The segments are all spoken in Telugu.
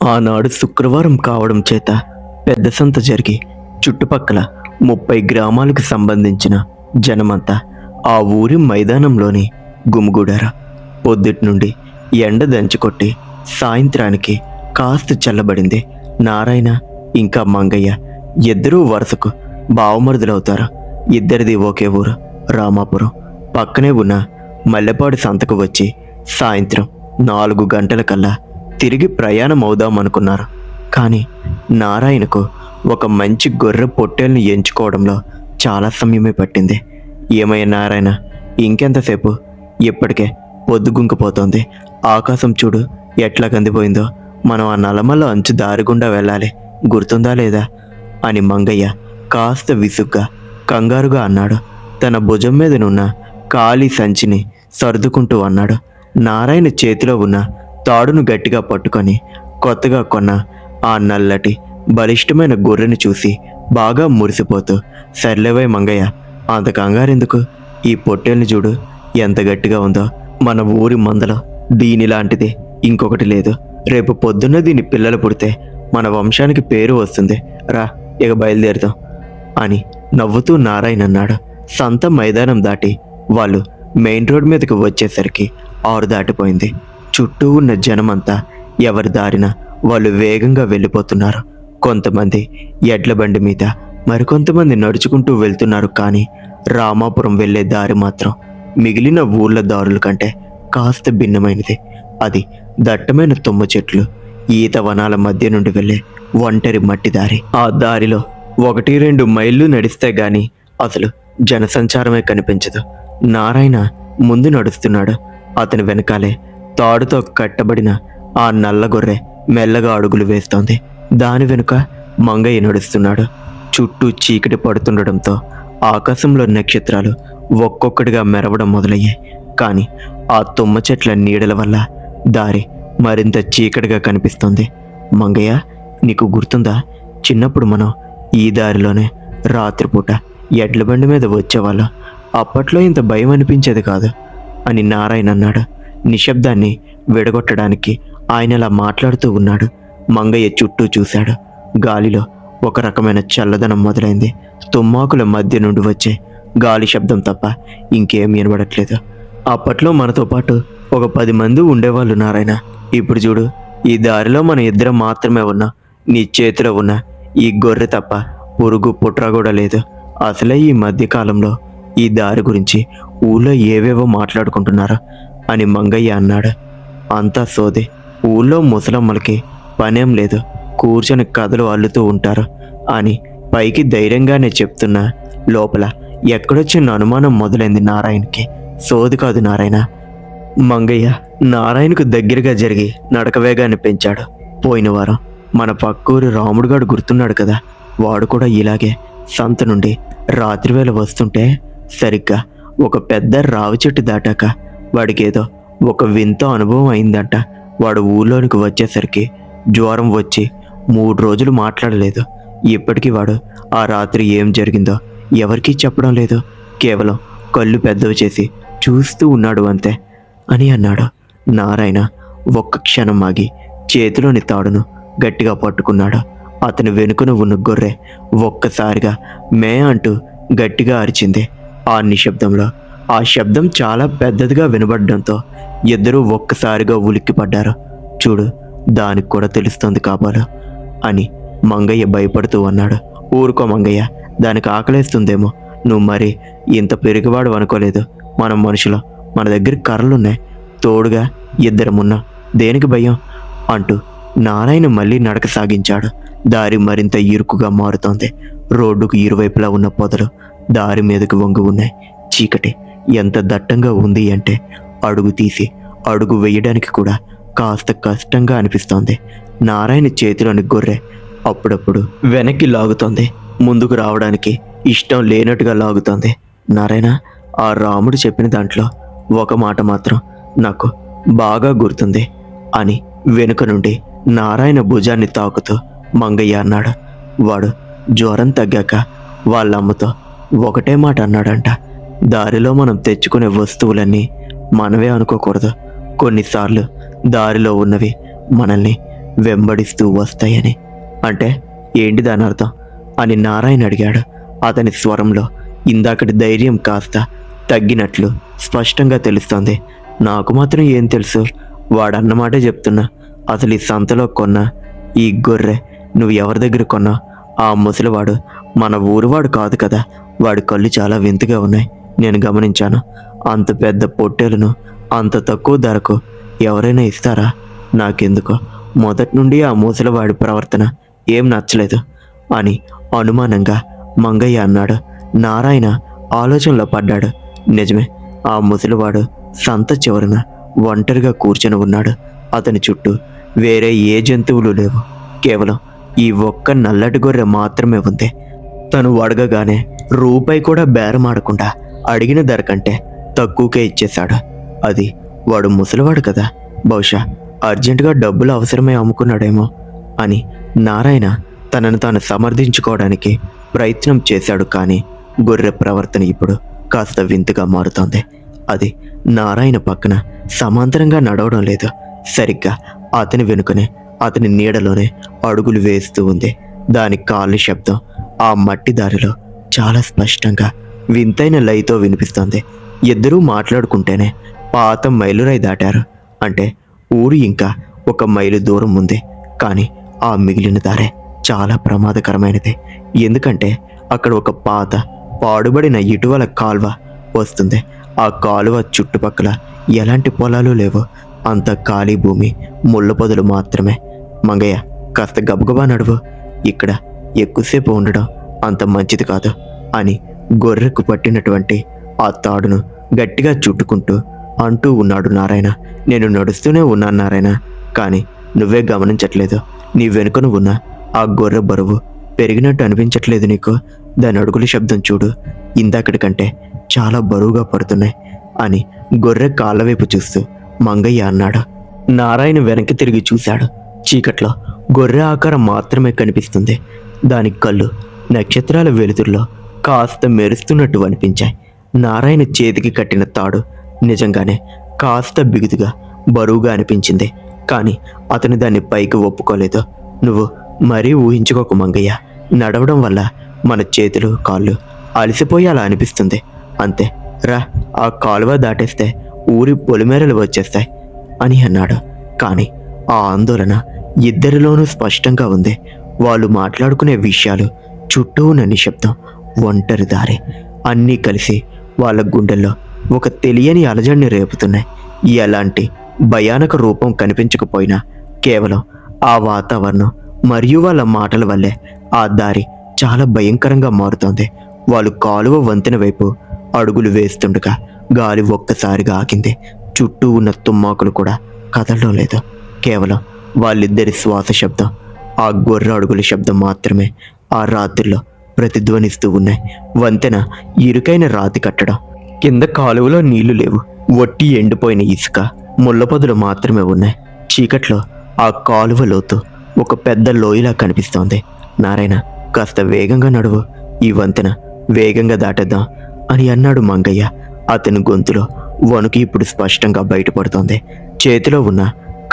ఆనాడు శుక్రవారం కావడం చేత పెద్ద సంత జరిగి చుట్టుపక్కల 30 గ్రామాలకు సంబంధించిన జనమంతా ఆ ఊరి మైదానంలోని గుమిగూడారు. పొద్దుటి నుండి ఎండ దంచుకొట్టి సాయంత్రానికి కాస్త చల్లబడింది. నారాయణ ఇంకా మంగయ్య ఇద్దరూ వరుసకు బావమరుదులవుతారు. ఇద్దరిది ఒకే ఊరు రామాపురం. పక్కనే ఉన్న మల్లెపాడు సంతకు వచ్చి సాయంత్రం 4 గంటలకల్లా తిరిగి ప్రయాణం అవుదామనుకున్నారు. కానీ నారాయణకు ఒక మంచి గొర్రె పొట్టేల్ని ఎంచుకోవడంలో చాలా సమయమే పట్టింది. ఏమయ్య నారాయణ, ఇంకెంతసేపు? ఇప్పటికే పొద్దుగుంకిపోతోంది. ఆకాశం చూడు ఎట్లా కందిపోయిందో. మనం ఆ నలమల్ల అంచు దారిగుండా వెళ్ళాలి, గుర్తుందా లేదా అని మంగయ్య కాస్త విసుగ్గా కంగారుగా అన్నాడు. తన భుజం మీదనున్న ఖాళీ సంచిని సర్దుకుంటూ అన్నాడు. నారాయణ చేతిలో ఉన్న తాడును గట్టిగా పట్టుకొని కొత్తగా కొన్న ఆ నల్లటి బలిష్టమైన గొర్రెని చూసి బాగా మురిసిపోతూ, సర్లేవై మంగయ్య, అంత కంగారెందుకు? ఈ పొట్టేల్ని చూడు ఎంత గట్టిగా ఉందో. మన ఊరి మందలో దీనిలాంటిది ఇంకొకటి లేదు. రేపు పొద్దున్న దీని పిల్లలు పుడితే మన వంశానికి పేరు వస్తుంది. రా, ఇక బయలుదేరుతాం అని నవ్వుతూ నారాయణ అన్నాడు. సంత మైదానం దాటి వాళ్ళు మెయిన్ రోడ్ మీదకి వచ్చేసరికి 6 దాటిపోయింది. చుట్టూ ఉన్న జనమంతా ఎవరి దారిన వాళ్ళు వేగంగా వెళ్ళిపోతున్నారు. కొంతమంది ఎడ్ల బండి మీద, మరికొంతమంది నడుచుకుంటూ వెళ్తున్నారు. కానీ రామాపురం వెళ్ళే దారి మాత్రం మిగిలిన ఊళ్ళ దారుల కంటే కాస్త భిన్నమైనది. అది దట్టమైన తుమ్మ చెట్లు, ఈత వనాల మధ్య నుండి వెళ్ళే ఒంటరి మట్టి దారి. ఆ దారిలో 1-2 మైళ్ళు నడిస్తే గాని అసలు జనసంచారమే కనిపించదు. నారాయణ ముందు నడుస్తున్నాడు. అతని వెనకాలే తాడుతో కట్టబడిన ఆ నల్లగొర్రె మెల్లగా అడుగులు వేస్తోంది. దాని వెనుక మంగయ్య నడుస్తున్నాడు. చుట్టూ చీకటి పడుతుండడంతో ఆకాశంలో నక్షత్రాలు ఒక్కొక్కటిగా మెరవడం మొదలయ్యాయి. కానీ ఆ తుమ్మ చెట్ల నీడల వల్ల దారి మరింత చీకటిగా కనిపిస్తోంది. మంగయ్య, నీకు గుర్తుందా? చిన్నప్పుడు మనం ఈ దారిలోనే రాత్రిపూట ఎడ్ల బండి మీద వచ్చేవాళ్ళం. అప్పట్లో ఇంత భయం అనిపించేది కాదు అని నారాయణ అన్నాడు. నిశ్శబ్దాన్ని విడగొట్టడానికి ఆయన అలా మాట్లాడుతూ ఉన్నాడు. మంగయ్య చుట్టూ చూశాడు. గాలిలో ఒక రకమైన చల్లదనం మొదలైంది. తుమ్మాకుల మధ్య నుండి వచ్చే గాలి శబ్దం తప్ప ఇంకేం వినబడట్లేదు. అప్పట్లో మనతో పాటు ఒక 10 మంది ఉండేవాళ్ళు నారాయణ. ఇప్పుడు చూడు, ఈ దారిలో మన ఇద్దరం మాత్రమే ఉన్నాం. నీ చేతిలో ఉన్న ఈ గొర్రె తప్ప పురుగు పుట్ర కూడా లేదు. అసలే ఈ మధ్యకాలంలో ఈ దారి గురించి ఊళ్ళో ఏవేవో మాట్లాడుకుంటున్నారు అని మంగయ్య అన్నాడు. అంతా సోదే. ఊళ్ళో ముసలమ్మలకి పనేం లేదు, కూర్చొని కథలు అల్లుతూ ఉంటారు అని పైకి ధైర్యంగానే చెప్తున్నా లోపల ఎక్కడొచ్చిన అనుమానం మొదలైంది నారాయణకి. సోది కాదు నారాయణ. మంగయ్య నారాయణకు దగ్గరగా జరిగి నడక వేగాన్ని పెంచాడు. పోయిన వారం మన పక్కూరి రాముడుగాడు గుర్తున్నాడు కదా, వాడు కూడా ఇలాగే సంత నుండి రాత్రివేళ వస్తుంటే సరిగ్గా ఒక పెద్ద రావి చెట్టు దాటాక వాడికేదో ఒక వింత అనుభవం అయిందంట. వాడు ఊళ్ళోనికి వచ్చేసరికి జ్వరం వచ్చి 3 రోజులు మాట్లాడలేదు. ఇప్పటికీ వాడు ఆ రాత్రి ఏం జరిగిందో ఎవరికీ చెప్పడం లేదు. కేవలం కళ్ళు పెద్దవి చేసి చూస్తూ ఉన్నాడు అంతే అని అన్నాడు. నారాయణ ఒక్క క్షణం ఆగి చేతిలోని తాడును గట్టిగా పట్టుకున్నాడు. అతని వెనుకను ఉన్న గొర్రె ఒక్కసారిగా మే అంటూ గట్టిగా అరిచింది. ఆ నిశ్శబ్దంలో ఆ శబ్దం చాలా పెద్దదిగా వినబడడంతో ఇద్దరూ ఒక్కసారిగా ఉలిక్కిపడ్డారు. చూడు, దానికి కూడా తెలుస్తుంది కాబోలు అని మంగయ్య భయపడుతూ అన్నాడు. ఊరుకో మంగయ్య, దానికి ఆకలేస్తుందేమో. నువ్వు మరి ఇంత పెరిగివాడు అనుకోలేదు. మనం మనుషులు, మన దగ్గర కర్రలున్నాయి, తోడుగా ఇద్దరమున్నా, దేనికి భయం అంటూ నారాయణ మళ్ళీ నడక సాగించాడు. దారి మరింత ఇరుకుగా మారుతోంది. రోడ్డుకు ఇరువైపులా ఉన్న పొదలు దారి మీదకు వంగి ఉన్నాయి. చీకటి ఎంత దట్టంగా ఉంది అంటే అడుగు తీసి అడుగు వేయడానికి కూడా కాస్త కష్టంగా అనిపిస్తోంది. నారాయణ చేతిలోని గొర్రె అప్పుడప్పుడు వెనక్కి లాగుతోంది. ముందుకు రావడానికి ఇష్టం లేనట్టుగా లాగుతోంది. నారాయణ, ఆ రాముడు చెప్పిన దాంట్లో ఒక మాట మాత్రం నాకు బాగా గుర్తుంది అని వెనుక నుండి నారాయణ భుజాన్ని తాకుతూ మంగయ్య అన్నాడు. వాడు జ్వరం తగ్గాక వాళ్ళమ్మతో ఒకటే మాట అన్నాడంట. దారిలో మనం తెచ్చుకునే వస్తువులన్నీ మనవే అనుకోకూడదు. కొన్నిసార్లు దారిలో ఉన్నవి మనల్ని వెంబడిస్తూ వస్తాయని. అంటే ఏంటి దాని అర్థం అని నారాయణ అడిగాడు. అతని స్వరంలో ఇందాకటి ధైర్యం కాస్త తగ్గినట్లు స్పష్టంగా తెలుస్తోంది. నాకు మాత్రం ఏం తెలుసు, వాడన్నమాటే చెప్తున్నా. అసలు ఈ సంతలో కొన్న ఈ గొర్రె నువ్వు ఎవరి దగ్గర కొన్నా? ఆ ముసలివాడు మన ఊరువాడు కాదు కదా. వాడి కళ్ళు చాలా వింతగా ఉన్నాయి, నేను గమనించాను. అంత పెద్ద పొట్టేలును అంత తక్కువ ధరకు ఎవరైనా ఇస్తారా? నాకెందుకో మొదటి నుండి ఆ ముసలివాడి ప్రవర్తన ఏం నచ్చలేదు అని అనుమానంగా మంగయ్య అన్నాడు. నారాయణ ఆలోచనలో పడ్డాడు. నిజమే, ఆ ముసలివాడు సంత చివరన ఒంటరిగా కూర్చొని ఉన్నాడు. అతని చుట్టూ వేరే ఏ జంతువులు లేవు, కేవలం ఈ ఒక్క నల్లటి గొర్రె మాత్రమే ఉంది. తను అడగగానే రూపాయి కూడా బేరమాడకుండా అడిగిన ధర కంటే తక్కువకే ఇచ్చేశాడు. అది వాడు ముసలివాడు కదా, బహుశా అర్జెంటుగా డబ్బులు అవసరమై అమ్ముకున్నాడేమో అని నారాయణ తనను తాను సమర్థించుకోవడానికి ప్రయత్నం చేశాడు. కానీ గొర్రె ప్రవర్తన ఇప్పుడు కాస్త వింతగా మారుతోంది. అది నారాయణ పక్కన సమాంతరంగా నడవడం లేదు, సరిగ్గా అతని వెనుకనే అతని నీడలోనే అడుగులు వేస్తూ ఉంది. దాని కాళ్ళ శబ్దం ఆ మట్టి దారిలో చాలా స్పష్టంగా వింతైన లయతో వినిపిస్తోంది. ఇద్దరూ మాట్లాడుకుంటేనే పాత మైలురాయి దాటారు. అంటే ఊరు ఇంకా 1 మైలు దూరం ఉంది. కానీ ఆ మిగిలిన దారే చాలా ప్రమాదకరమైనది. ఎందుకంటే అక్కడ ఒక పాత పాడుబడిన ఇటీవల కాల్వ వస్తుంది. ఆ కాలువ చుట్టుపక్కల ఎలాంటి పొలాలు లేవు, అంత ఖాళీ భూమి, ముళ్ళ పొదలు మాత్రమే. మంగయ్య, కాస్త గబగబా నడువు, ఇక్కడ ఎక్కువసేపు ఉండడం అంత మంచిది కాదు అని గొర్రెకు పట్టినటువంటి ఆ తాడును గట్టిగా చుట్టుకుంటూ అంటూ ఉన్నాడు నారాయణ. నేను నడుస్తూనే ఉన్నాను నారాయణ, కానీ నువ్వే గమనించట్లేదు. నీ వెనుకన ఉన్న ఆ గొర్రె బరువు పెరిగినట్టు అనిపించట్లేదు నీకు? దాని అడుగుల శబ్దం చూడు, ఇందాకటి కంటే చాలా బరువుగా పడుతున్నాయి అని గొర్రె కాళ్ళ వైపు చూస్తూ మంగయ్య అన్నాడు. నారాయణ వెనక్కి తిరిగి చూశాడు. చీకట్లో గొర్రె ఆకారం మాత్రమే కనిపిస్తుంది. దాని కళ్ళు నక్షత్రాల వెలుతురులో కాస్త మెరుస్తున్నట్టు అనిపించాయి. నారాయణ చేతికి కట్టిన తాడు నిజంగానే కాస్త బిగుతుగా బరువుగా అనిపించింది. కానీ అతను దాన్ని పైకి ఒప్పుకోలేదు. నువ్వు మరీ ఊహించుకోకు మంగయ్య, నడవడం వల్ల మన చేతులు కాళ్ళు అలసిపోయి అలా అనిపిస్తుంది అంతే. రా, ఆ కాలువ దాటేస్తే ఊరి పొలిమేరలు వచ్చేస్తాయి అని అన్నాడు. కానీ ఆ ఆందోళన ఇద్దరిలోనూ స్పష్టంగా ఉంది. వాళ్ళు మాట్లాడుకునే విషయాలు, చుట్టూ ఉన్న నిశ్శబ్దం, ఒంటరి దారి అన్నీ కలిసి వాళ్ళ గుండెల్లో ఒక తెలియని అలజడిని రేపుతున్నాయి. ఎలాంటి భయానక రూపం కనిపించకపోయినా కేవలం ఆ వాతావరణం మరియు వాళ్ళ మాటల వల్లే ఆ దారి చాలా భయంకరంగా మారుతోంది. వాళ్ళు కాలువ వంతెన వైపు అడుగులు వేస్తుండగా గాలి ఒక్కసారిగా ఆగింది. చుట్టూ ఉన్న తుమ్మాకులు కూడా కదలడం లేదు. కేవలం వాళ్ళిద్దరి శ్వాస శబ్దం, ఆ గొర్రె అడుగుల శబ్దం మాత్రమే ఆ రాత్రిలో ప్రతిధ్వనిస్తూ ఉన్నాయి. వంతెన ఇరుకైన రాతి కట్టడం, కింద కాలువలో నీళ్లు లేవు, ఒట్టి ఎండిపోయిన ఇసుక, ముళ్ళపొదలు మాత్రమే ఉన్నాయి. చీకట్లో ఆ కాలువ లోతు ఒక పెద్ద లోయలా కనిపిస్తోంది. నారాయణ, కాస్త వేగంగా నడువు, ఈ వంతెన వేగంగా దాటేద్దాం అని అన్నాడు మంగయ్య. అతని గొంతులో వణుకు ఇప్పుడు స్పష్టంగా బయటపడుతోంది. చేతిలో ఉన్న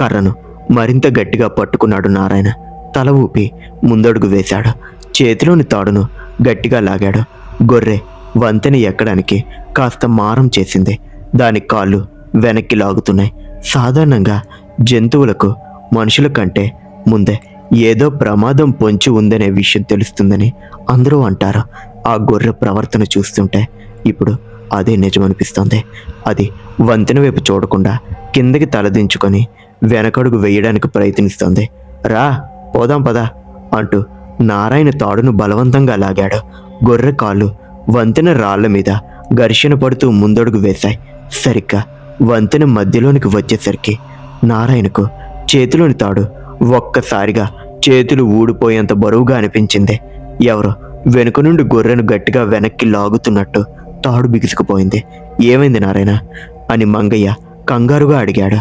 కర్రను మరింత గట్టిగా పట్టుకున్నాడు నారాయణ. తల ఊపి ముందడుగు వేశాడు. చేతిలోని తాడును గట్టిగా లాగాడు. గొర్రె వంతెన ఎక్కడానికి కాస్త మారం చేసింది. దాని కాళ్ళు వెనక్కి లాగుతున్నాయి. సాధారణంగా జంతువులకు మనుషుల కంటే ముందే ఏదో ప్రమాదం పొంచి ఉందనే విషయం తెలుస్తుందని అందరూ అంటారు. ఆ గొర్రె ప్రవర్తన చూస్తుంటే ఇప్పుడు అదే నిజమనిపిస్తోంది. అది వంతెన వైపు చూడకుండా కిందకి తలదించుకొని వెనకడుగు వేయడానికి ప్రయత్నిస్తోంది. రా, పోదాం పదా అంటూ నారాయణ తాడును బలవంతంగా లాగాడు. గొర్రె కాళ్ళు వంతెన రాళ్ల మీద ఘర్షణ పడుతూ ముందడుగు వేశాయి. సరిగ్గా వంతెన మధ్యలోనికి వచ్చేసరికి నారాయణకు చేతిలోని తాడు ఒక్కసారిగా చేతులు ఊడిపోయేంత బరువుగా అనిపించింది. ఎవరో వెనుక నుండి గొర్రెను గట్టిగా వెనక్కి లాగుతున్నట్టు తాడు బిగుసుకుపోయింది. ఏమైంది నారాయణ అని మంగయ్య కంగారుగా అడిగాడు.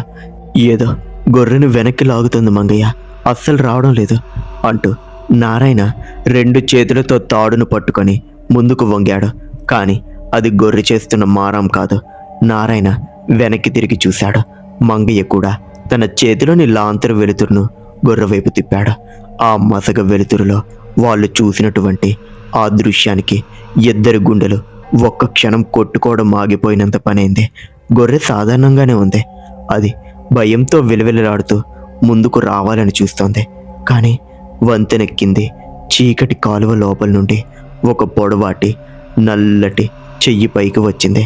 ఏదో గొర్రెను వెనక్కి లాగుతుంది మంగయ్య, అస్సలు రావడం లేదు అంటూ నారాయణ 2 చేతులతో తాడును పట్టుకొని ముందుకు వంగాడు. కానీ అది గొర్రె చేస్తున్న మారం కాదు. నారాయణ వెనక్కి తిరిగి చూశాడు. మంగయ్య కూడా తన చేతిలోని లాంతరు వెలుతురును గొర్రె వైపు తిప్పాడు. ఆ మసక వెలుతురులో వాళ్ళు చూసినటువంటి ఆ దృశ్యానికి ఇద్దరి గుండెలు ఒక్క క్షణం కొట్టుకోవడం ఆగిపోయినంత పనైంది. గొర్రె సాధారణంగానే ఉంది. అది భయంతో విలవిలలాడుతూ ముందుకు రావాలని చూస్తోంది. కానీ వంతెనెక్కింది చీకటి కాలువ లోపల నుండి ఒక పొడవాటి నల్లటి చెయ్యి పైకి వచ్చింది.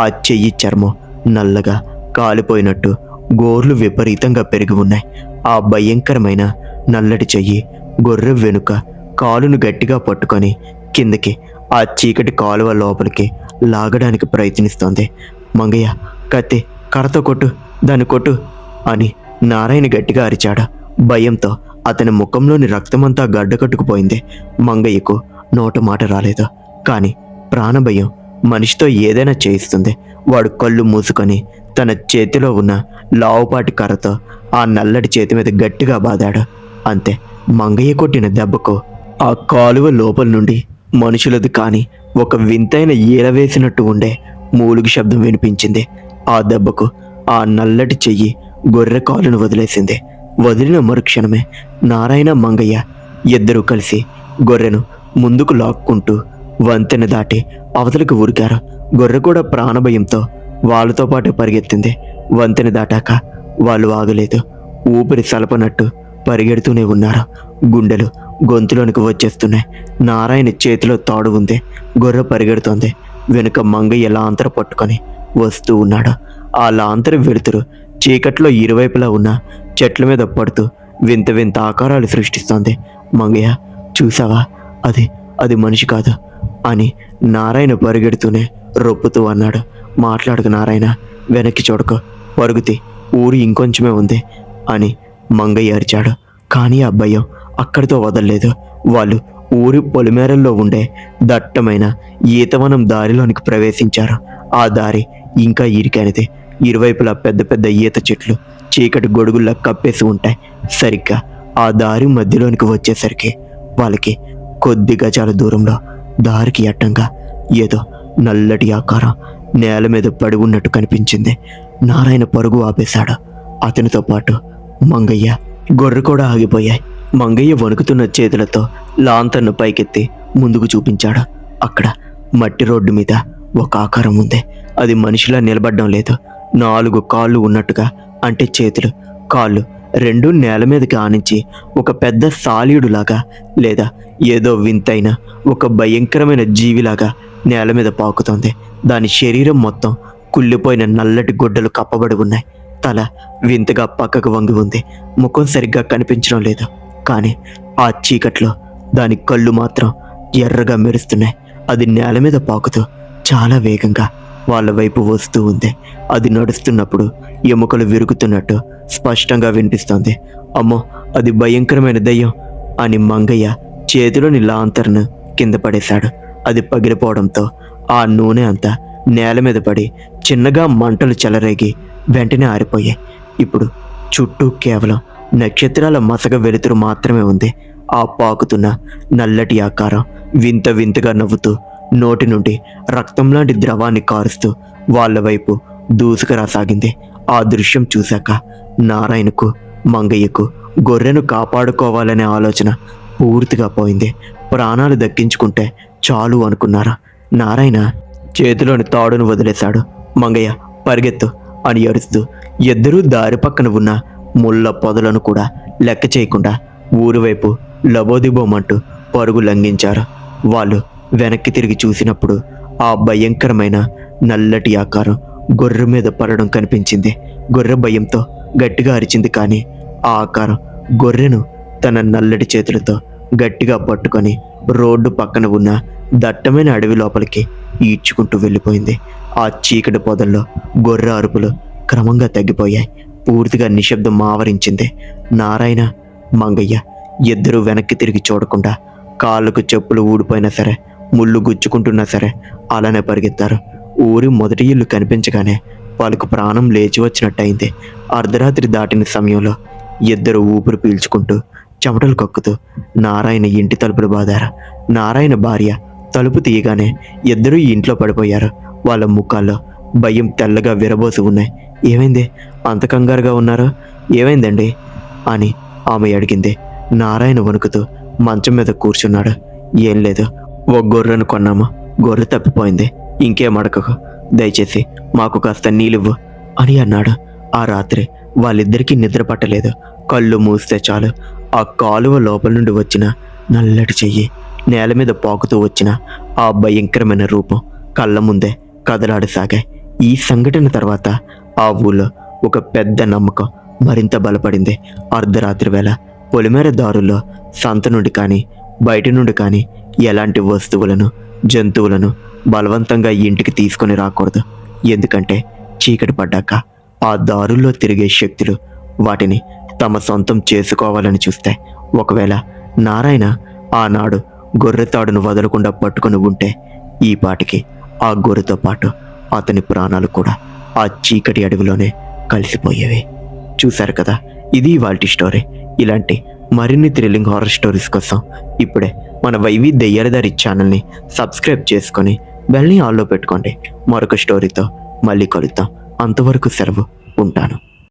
ఆ చెయ్యి చర్మం నల్లగా కాలిపోయినట్టు గోర్లు విపరీతంగా పెరిగి ఉన్నాయి. ఆ భయంకరమైన నల్లటి చెయ్యి గొర్రె వెనుక కాలును గట్టిగా పట్టుకొని కిందకి ఆ చీకటి కాలువ లోపలికి లాగడానికి ప్రయత్నిస్తోంది. మంగయ్య, కత్తి, కర్రతో కొట్టు, దాన్ని కొట్టు అని నారాయణ గట్టిగా అరిచాడు. భయంతో అతని ముఖంలోని రక్తమంతా గడ్డకట్టుకుపోయింది. మంగయ్యకు నోట మాట రాలేదు. కానీ ప్రాణభయం మనిషితో ఏదైనా చేయిస్తుంది. వాడు కళ్ళు మూసుకొని తన చేతిలో ఉన్న లావుపాటి కర్రతో ఆ నల్లటి చేతి మీద గట్టిగా బాదాడు. అంతే, మంగయ్య కొట్టిన దెబ్బకు ఆ కాలువ లోపల నుండి మనుషులది కాని ఒక వింతైన ఈల వేసినట్టు ఉండే మూలుగు శబ్దం వినిపించింది. ఆ దెబ్బకు ఆ నల్లటి చెయ్యి గొర్రె కాలును వదిలేసింది. వదిలిన మరుక్షణమే నారాయణ, మంగయ్య ఇద్దరూ కలిసి గొర్రెను ముందుకు లాక్కుంటూ వంతెన దాటి అవతలకు ఉరికారు. గొర్రె కూడా ప్రాణభయంతో వాళ్ళతో పాటు పరిగెత్తింది. వంతెన దాటాక వాళ్ళు ఆగలేదు. ఊపిరి సలపనట్టు పరిగెడుతూనే ఉన్నారు. గుండెలు గొంతులోనికి వచ్చేస్తున్నాయి. నారాయణ చేతిలో తాడు ఉంది. గొర్రె పరిగెడుతోంది. వెనుక మంగయ్య లాంతర పట్టుకొని వస్తూ ఉన్నాడు. ఆ లాంతర వెలుతురు చీకట్లో ఇరువైపులా ఉన్న చెట్ల మీద పడుతూ వింత వింత ఆకారాలు సృష్టిస్తోంది. మంగయ్య, చూసావా, అది మనిషి కాదు అని నారాయణ పరిగెడుతూనే రొప్పుతూ అన్నాడు. మాట్లాడక నారాయణ, వెనక్కి చూడకు, పరుగుతి, ఊరు ఇంకొంచెమే ఉంది అని మంగయ్య అరిచాడు. కానీ ఆ భయం అక్కడితో వదలలేదు. వాళ్ళు ఊరి పొలిమేరల్లో ఉండే దట్టమైన ఈతవనం దారిలోనికి ప్రవేశించారు. ఆ దారి ఇంకా ఇరికైనది. ఇరువైపులా పెద్ద పెద్ద ఈత చెట్లు చీకటి గొడుగుల్లా కప్పేసి ఉంటాయి. సరిగ్గా ఆ దారి మధ్యలోనికి వచ్చేసరికి వాళ్ళకి కొద్ది గజాల దూరంలో దారికి అడ్డంగా ఏదో నల్లటి ఆకారం నేల మీద పడి ఉన్నట్టు కనిపించింది. నారాయణ పరుగు ఆపేశాడు. అతనితో పాటు మంగయ్య, గొర్రె కూడా ఆగిపోయాయి. మంగయ్య వణుకుతున్న చేతులతో లాంతర్ను పైకెత్తి ముందుకు చూపించాడు. అక్కడ మట్టి రోడ్డు మీద ఒక ఆకారం ఉంది. అది మనిషిలా నిలబడడం లేదు. 4 కాళ్ళు ఉన్నట్టుగా, అంటే చేతులు, కాళ్ళు రెండు నేల మీదకి ఆనించి ఒక పెద్ద సాలీడులాగా లేదా ఏదో వింతైన ఒక భయంకరమైన జీవిలాగా నేల మీద పాకుతోంది. దాని శరీరం మొత్తం కుళ్ళిపోయిన నల్లటి గుడ్డలు కప్పబడి ఉన్నాయి. తల వింతగా పక్కకు వంగి ఉంది. ముఖం సరిగ్గా కనిపించడం లేదు. కానీ ఆ చీకట్లో దాని కళ్ళు మాత్రం ఎర్రగా మెరుస్తున్నాయి. అది నేల మీద పాకుతూ చాలా వేగంగా వాళ్ళ వైపు వస్తూ ఉంది. అది నడుస్తున్నప్పుడు ఎముకలు విరుగుతున్నట్టు స్పష్టంగా వినిపిస్తోంది. అమ్మో, అది భయంకరమైన దయ్యం అని మంగయ్య చేతిలోని లాంతర్ను కింద పడేశాడు. అది పగిలిపోవడంతో ఆ నూనె అంతా నేల మీద పడి చిన్నగా మంటలు చెలరేగి వెంటనే ఆరిపోయాయి. ఇప్పుడు చుట్టూ కేవలం నక్షత్రాల మసక వెలుతురు మాత్రమే ఉంది. ఆ పాకుతున్న నల్లటి ఆకారం వింత వింతగా నవ్వుతూ నోటి నుండి రక్తం లాంటి ద్రవాన్ని కారుస్తూ వాళ్ళ వైపు దూసుకురాసాగింది. ఆ దృశ్యం చూశాక నారాయణకు, మంగయ్యకు గొర్రెను కాపాడుకోవాలనే ఆలోచన పూర్తిగా పోయింది. ప్రాణాలు దక్కించుకుంటే చాలు అనుకున్నారు. నారాయణ చేతిలోని తాడును వదిలేశాడు. మంగయ్య, పరిగెత్తు అని అరుస్తూ ఇద్దరూ దారి పక్కన ఉన్న ముళ్ళ పొదలను కూడా లెక్క చేయకుండా ఊరి వైపు లబోదిబోమంటూ పరుగు లంఘించారు. వాళ్ళు వెనక్కి తిరిగి చూసినప్పుడు ఆ భయంకరమైన నల్లటి ఆకారం గొర్రె మీద పడడం కనిపించింది. గొర్రె భయంతో గట్టిగా అరిచింది. కానీ ఆ ఆకారం గొర్రెను తన నల్లటి చేతులతో గట్టిగా పట్టుకొని రోడ్డు పక్కన ఉన్న దట్టమైన అడవి లోపలికి ఈడ్చుకుంటూ వెళ్ళిపోయింది. ఆ చీకటి పొదల్లో గొర్రె అరుపులు క్రమంగా తగ్గిపోయాయి. పూర్తిగా నిశ్శబ్దం ఆవరించింది. నారాయణ, మంగయ్య ఇద్దరూ వెనక్కి తిరిగి చూడకుండా కాళ్ళకు చెప్పులు ఊడిపోయినా సరే, ముళ్ళు గుచ్చుకుంటున్నా సరే అలానే పరిగెత్తారు. ఊరి మొదటి ఇల్లు కనిపించగానే వాళ్ళకు ప్రాణం లేచి వచ్చినట్టయింది. అర్ధరాత్రి దాటిన సమయంలో ఇద్దరు ఊపిరి పీల్చుకుంటూ చెమటలు కక్కుతూ నారాయణ ఇంటి తలుపులు బాదారు. నారాయణ భార్య తలుపు తీయగానే ఇద్దరూ ఇంట్లో పడిపోయారు. వాళ్ళ ముఖాల్లో భయం తెల్లగా విరబోసి ఉన్నాయి. ఏమైంది, అంత కంగారుగా ఉన్నారు, ఏమైందండి అని ఆమె అడిగింది. నారాయణ వణుకుతూ మంచం మీద కూర్చున్నాడు. ఏం లేదు, ఓ గొర్రెను కొన్నాము, గొర్రె తప్పిపోయింది, ఇంకేం అడగకు, దయచేసి మాకు కాస్త నీళ్ళివ్వు అని అన్నాడు. ఆ రాత్రి వాళ్ళిద్దరికీ నిద్ర పట్టలేదు. కళ్ళు మూస్తే చాలు ఆ కాలువ లోపల నుండి వచ్చిన నల్లటి చెయ్యి, నేల మీద పాకుతూ వచ్చిన ఆ భయంకరమైన రూపం కళ్ళ ముందే కదలాడసాగాయి. ఈ సంఘటన తర్వాత ఆ ఊళ్ళో ఒక పెద్ద నమ్మకం మరింత బలపడింది. అర్ధరాత్రి వేళ పొలిమేర దారుల్లో సంత నుండి కానీ బయట నుండి కానీ ఎలాంటి వస్తువులను జంతువులను బలవంతంగా ఇంటికి తీసుకొని రాకూడదు. ఎందుకంటే చీకటి పడ్డాక ఆ దారుల్లో తిరిగే శక్తులు వాటిని తమ సొంతం చేసుకోవాలని చూస్తాయి. ఒకవేళ నారాయణ ఆనాడు గొర్రె తాడును వదలకుండా పట్టుకొని ఉంటే ఈ పాటికి ఆ గొర్రెతో పాటు అతని ప్రాణాలు కూడా ఆ చీకటి అడవిలోనే కలిసిపోయేవి. చూశారు కదా, ఇది ఇవాల్టి స్టోరీ. ఇలాంటి మరిన్ని థ్రిల్లింగ్ హారర్ స్టోరీస్ కోసం ఇప్పుడే మన వైవి దెయ్యాలదారి ఛానల్ని సబ్స్క్రైబ్ చేసుకొని బెల్ని ఆల్లో పెట్టుకోండి. మరొక స్టోరీతో మళ్ళీ కలుద్దాం. అంతవరకు సెలవు. ఉంటాను.